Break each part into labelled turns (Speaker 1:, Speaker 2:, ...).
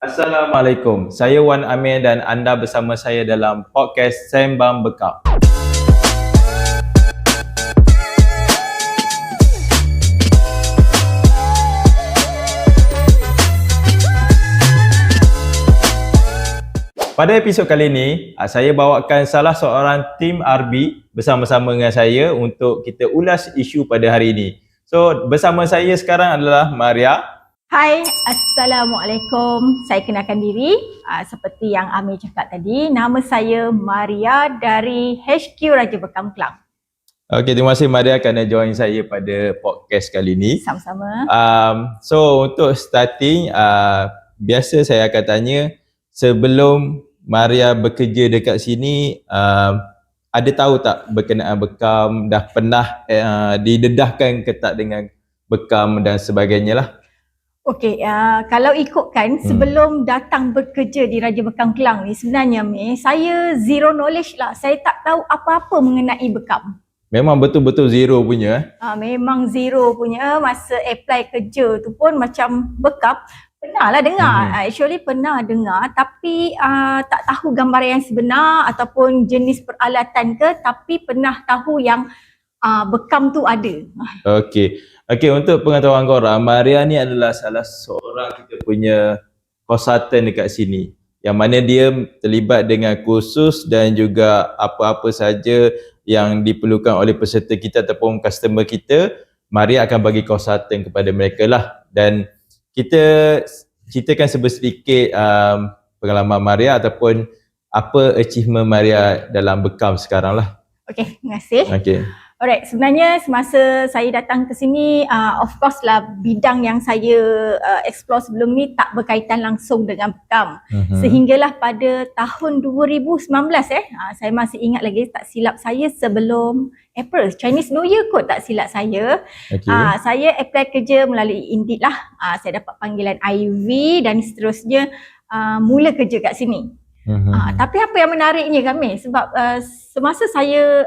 Speaker 1: Assalamualaikum, saya Wan Amir dan anda bersama saya dalam podcast Sembang Bekam. Pada episod kali ini, saya bawakan salah seorang tim RB bersama-sama dengan saya untuk kita ulas isu pada hari ini. So, bersama saya sekarang adalah Maria.
Speaker 2: Hai, Assalamualaikum. Saya kenalkan diri. Seperti yang Amir cakap tadi, nama saya Maria dari HQ Raja Bekam Kelang.
Speaker 1: Okey, terima kasih Maria kerana join saya pada podcast kali ini.
Speaker 2: Sama-sama.
Speaker 1: So, untuk starting, biasa saya akan tanya, sebelum Maria bekerja dekat sini, ada tahu tak berkenaan Bekam, dah pernah didedahkan ke tak dengan Bekam dan sebagainya lah?
Speaker 2: Okey, kalau ikutkan sebelum datang bekerja di Raja Bekam Kelang ni, sebenarnya saya zero knowledge lah. Saya tak tahu apa-apa mengenai Bekam.
Speaker 1: Memang betul-betul zero punya.
Speaker 2: Memang zero punya. Masa apply kerja tu pun macam Bekam. Pernah lah dengar, actually pernah dengar, tapi tak tahu gambaran yang sebenar ataupun jenis peralatan ke, tapi pernah tahu yang Bekam tu ada.
Speaker 1: Okey, untuk pengetahuan korang, Maria ni adalah salah seorang kita punya konsultan dekat sini, yang mana dia terlibat dengan kursus dan juga apa-apa saja yang diperlukan oleh peserta kita ataupun customer kita, Maria akan bagi konsultan kepada mereka lah. Dan kita ceritakan sedikit pengalaman Maria ataupun apa achievement Maria dalam Bekam sekarang lah.
Speaker 2: Okey, terima kasih.
Speaker 1: Okey.
Speaker 2: Alright, sebenarnya semasa saya datang ke sini, of course lah bidang yang saya explore sebelum ni tak berkaitan langsung dengan Bekam. Sehinggalah pada tahun 2019 saya masih ingat lagi, tak silap saya sebelum April, Chinese New Year kot tak silap saya. Saya apply kerja melalui Indeed lah. Saya dapat panggilan IV dan seterusnya mula kerja kat sini. Tapi apa yang menariknya kami, sebab semasa saya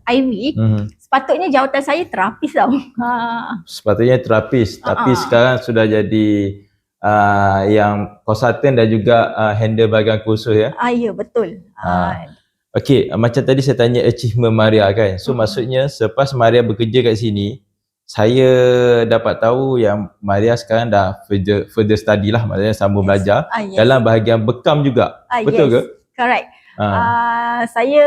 Speaker 2: IV, sepatutnya jawatan saya terapis tau.
Speaker 1: Sepatutnya terapis, tapi sekarang sudah jadi yang konsultan dan juga handle bahagian kursus ya?
Speaker 2: Ya, betul.
Speaker 1: Okey, macam tadi saya tanya achievement Maria kan, so maksudnya selepas Maria bekerja kat sini, saya dapat tahu yang Maria sekarang dah further study lah, maksudnya sambung belajar dalam bahagian Bekam juga. Betul ke?
Speaker 2: Correct. Saya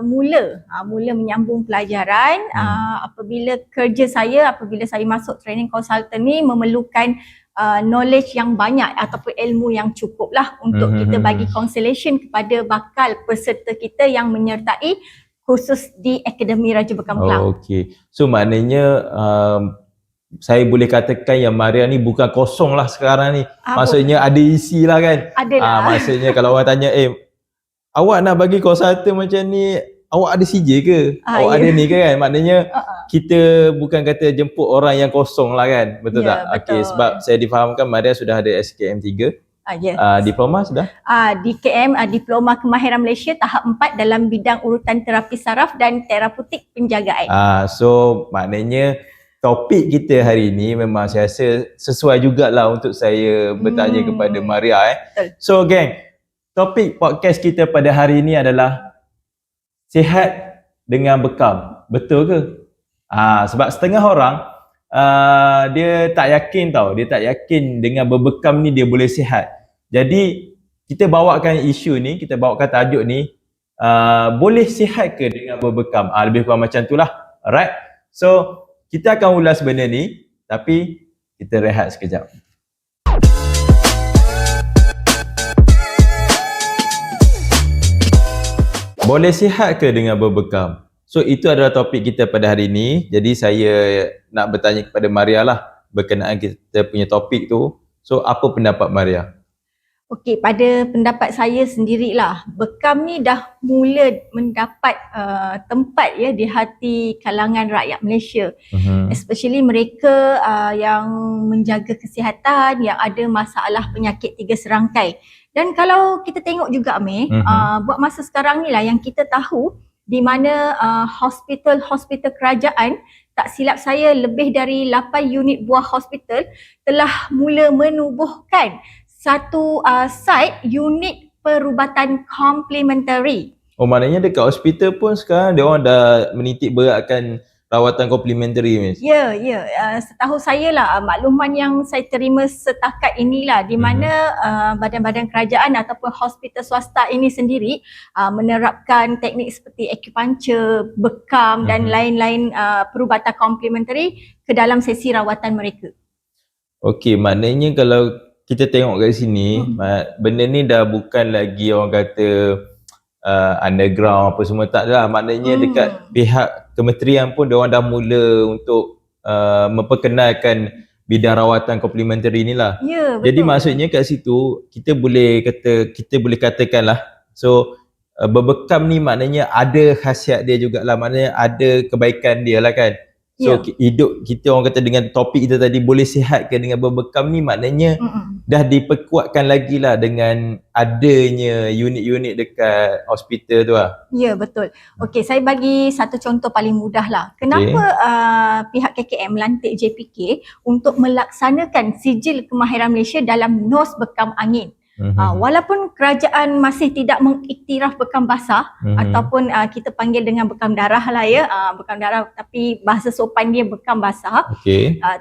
Speaker 2: mula menyambung pelajaran apabila saya masuk training consultant ni memerlukan knowledge yang banyak ataupun ilmu yang cukup lah untuk kita bagi consultation kepada bakal peserta kita yang menyertai khusus di Akademi Raja Bekam Kelang.
Speaker 1: Okey. So maknanya saya boleh katakan yang Maria ni bukan kosong lah sekarang ni. Maksudnya ada isi lah kan?
Speaker 2: Ada lah.
Speaker 1: Maksudnya kalau orang tanya, awak nak bagi konsultan macam ni, awak ada CJ ke? Awak ada ni ke kan? Maknanya kita bukan kata jemput orang yang kosong lah kan? Betul tak?
Speaker 2: Betul.
Speaker 1: Okey, sebab saya difahamkan Maria sudah ada SKM 3. Diploma sudah?
Speaker 2: Di KM, Diploma Kemahiran Malaysia tahap 4 dalam bidang urutan terapi saraf dan terapeutik penjagaan.
Speaker 1: So maknanya topik kita hari ini memang saya rasa sesuai jugalah untuk saya bertanya kepada Maria.
Speaker 2: Betul.
Speaker 1: So geng, topik podcast kita pada hari ini adalah sihat dengan Bekam. Betul ke? Sebab setengah orang dia tak yakin tau. Dia tak yakin dengan berbekam ni dia boleh sihat. Jadi kita bawakan isu ni, kita bawakan tajuk ni, boleh sihat ke dengan berbekam? Lebih kurang macam tu lah. Alright. So kita akan ulas benda ni, tapi kita rehat sekejap. Boleh sihat ke dengan berbekam? So itu adalah topik kita pada hari ini. Jadi saya nak bertanya kepada Maria lah berkenaan kita punya topik tu. So apa pendapat Maria?
Speaker 2: Okey, pada pendapat saya sendirilah, Bekam ni dah mula mendapat tempat ya di hati kalangan rakyat Malaysia. Especially mereka yang menjaga kesihatan, yang ada masalah penyakit 3 serangkai. Dan kalau kita tengok juga buat masa sekarang ni lah yang kita tahu di mana hospital-hospital kerajaan, tak silap saya lebih dari 8 unit buah hospital telah mula menubuhkan satu site unit perubatan komplementari.
Speaker 1: Oh, maknanya dekat hospital pun sekarang dia orang dah menitik beratkan rawatan komplementari, Miss.
Speaker 2: Ya, setahu saya lah makluman yang saya terima setakat inilah di mana badan-badan kerajaan ataupun hospital swasta ini sendiri menerapkan teknik seperti acupuncture, bekam dan lain-lain perubatan komplementari ke dalam sesi rawatan mereka.
Speaker 1: Okey, maknanya kalau kita tengok kat sini, benda ni dah bukan lagi orang kata underground apa semua, tak dah. Maknanya dekat pihak kementerian pun dia orang dah mula untuk memperkenalkan bidang rawatan komplementari ni lah.
Speaker 2: Ya, betul.
Speaker 1: Jadi maksudnya kat situ kita boleh katakan lah, so berbekam ni maknanya ada khasiat dia jugalah, maknanya ada kebaikan dia lah kan. So hidup kita, orang kata dengan topik kita tadi, boleh sihat ke dengan berbekam ni, maknanya dah diperkuatkan lagi lah dengan adanya unit-unit dekat hospital tu lah.
Speaker 2: Ya, betul. Okey, saya bagi satu contoh paling mudah lah. Kenapa pihak KKM melantik JPK untuk melaksanakan sijil kemahiran Malaysia dalam nos bekam angin? Walaupun kerajaan masih tidak mengiktiraf bekam basah ataupun kita panggil dengan bekam darah lah ya, bekam darah, tapi bahasa sopan dia bekam basah.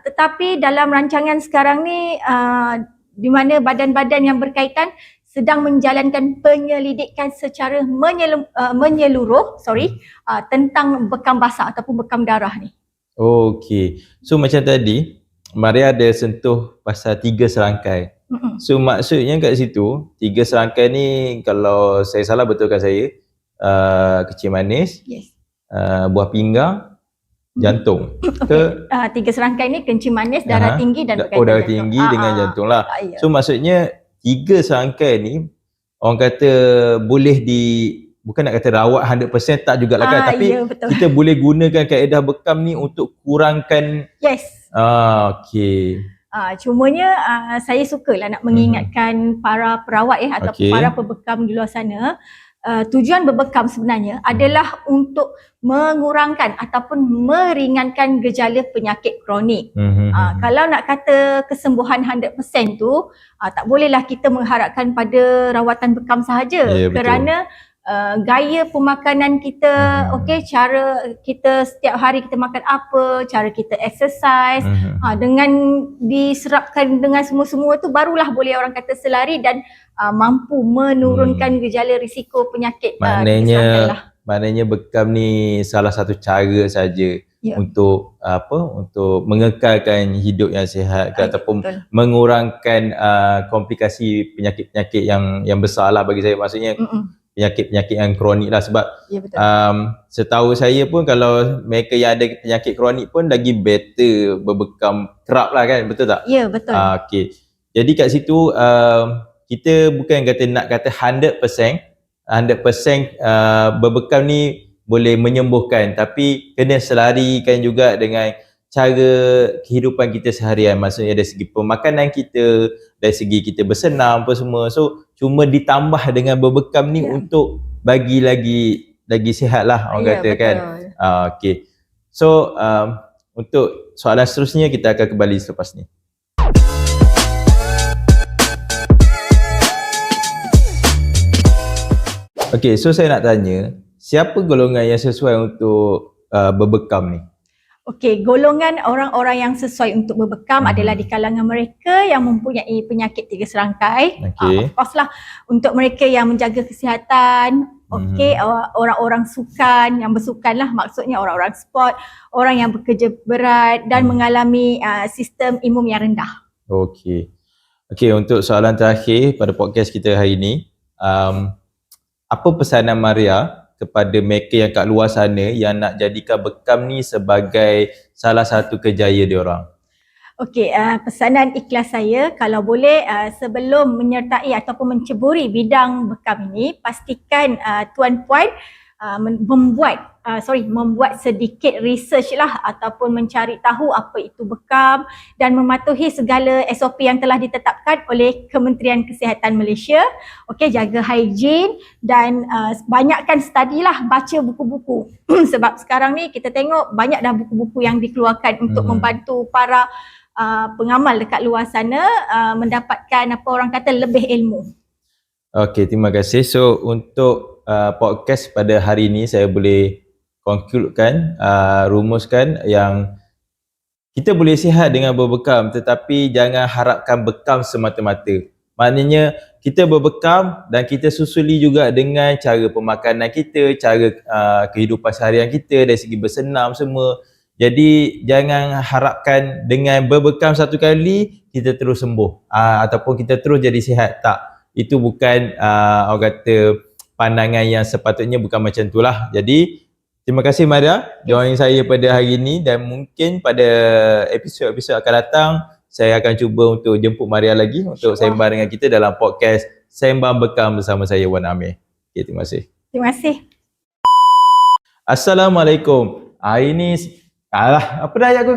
Speaker 2: Tetapi dalam rancangan sekarang ni di mana badan-badan yang berkaitan sedang menjalankan penyelidikan secara menyeluruh tentang bekam basah ataupun bekam darah ni.
Speaker 1: Okey. So macam tadi Maria ada sentuh pasal 3 serangkai. So maksudnya kat situ 3 serangkai ni, kalau saya salah betulkan saya, kecil manis, buah pinggang, jantung.
Speaker 2: Okay. 3 serangkai ni kencing manis, darah tinggi dan berkaitan
Speaker 1: darah tinggi dengan jantung lah. So maksudnya 3 serangkai ni orang kata boleh bukan nak kata rawat 100% tak jugalah kan, tapi kita boleh gunakan kaedah bekam ni untuk kurangkan. Okey.
Speaker 2: Cumanya saya sukalah nak mengingatkan para perawat atau para pembekam di luar sana, tujuan berbekam sebenarnya adalah untuk mengurangkan ataupun meringankan gejala penyakit kronik. Kalau nak kata kesembuhan 100% tu, tak bolehlah kita mengharapkan pada rawatan bekam sahaja, kerana gaya pemakanan kita, cara kita setiap hari kita makan apa, cara kita exercise, dengan diserapkan dengan semua-semua tu, barulah boleh orang kata selari dan mampu menurunkan gejala risiko penyakit.
Speaker 1: Maknanya bekam ni salah satu cara saja untuk untuk mengekalkan hidup yang sihat ataupun mengurangkan komplikasi penyakit-penyakit yang besar lah bagi saya. Maksudnya penyakit-penyakit yang kronik lah, sebab setahu saya pun kalau mereka yang ada penyakit kronik pun lagi better berbekam kerap lah kan, betul tak?
Speaker 2: Ya, betul.
Speaker 1: Okey. Jadi kat situ kita bukan nak kata 100% berbekam ni boleh menyembuhkan, tapi kena selarikan juga dengan cara kehidupan kita seharian. Maksudnya dari segi pemakanan kita, dari segi kita bersenam apa semua. So cuma ditambah dengan berbekam ni untuk bagi lagi sihat lah orang kata kan. Okey. So untuk soalan seterusnya kita akan kembali selepas ni. Okey, so saya nak tanya, siapa golongan yang sesuai untuk berbekam ni?
Speaker 2: Okey, golongan orang-orang yang sesuai untuk berbekam adalah di kalangan mereka yang mempunyai penyakit 3 serangkai. Of course lah, untuk mereka yang menjaga kesihatan, orang-orang sukan, yang bersukan lah, maksudnya orang-orang sport, orang yang bekerja berat dan mengalami sistem imun yang rendah.
Speaker 1: Okey, untuk soalan terakhir pada podcast kita hari ini, apa pesanan Maria kepada mereka yang kat luar sana yang nak jadikan bekam ni sebagai salah satu kerjaya diorang?
Speaker 2: Okey, pesanan ikhlas saya, kalau boleh sebelum menyertai ataupun menceburi bidang bekam ini, pastikan tuan-puan membuat sedikit research lah ataupun mencari tahu apa itu bekam dan mematuhi segala SOP yang telah ditetapkan oleh Kementerian Kesihatan Malaysia. Okey, jaga hygiene dan banyakkan study lah, baca buku-buku. Sebab sekarang ni kita tengok banyak dah buku-buku yang dikeluarkan untuk membantu para pengamal dekat luar sana mendapatkan apa orang kata lebih ilmu.
Speaker 1: Okey, terima kasih. So untuk podcast pada hari ini saya boleh concludekan, rumuskan yang kita boleh sihat dengan berbekam, tetapi jangan harapkan bekam semata-mata. Maknanya kita berbekam dan kita susuli juga dengan cara pemakanan kita, cara kehidupan seharian kita dari segi bersenam semua. Jadi jangan harapkan dengan berbekam satu kali kita terus sembuh ataupun kita terus jadi sihat. Tak. Itu bukan orang kata pandangan yang sepatutnya, bukan macam itulah. Jadi terima kasih Maria join saya pada hari ini, dan mungkin pada episod-episod akan datang saya akan cuba untuk jemput Maria lagi untuk sembang dengan kita dalam podcast Sembang Bekam bersama saya Wan Amir. Okay, terima kasih.
Speaker 2: Terima kasih.
Speaker 1: Assalamualaikum. Hari ni apa dah ayat aku?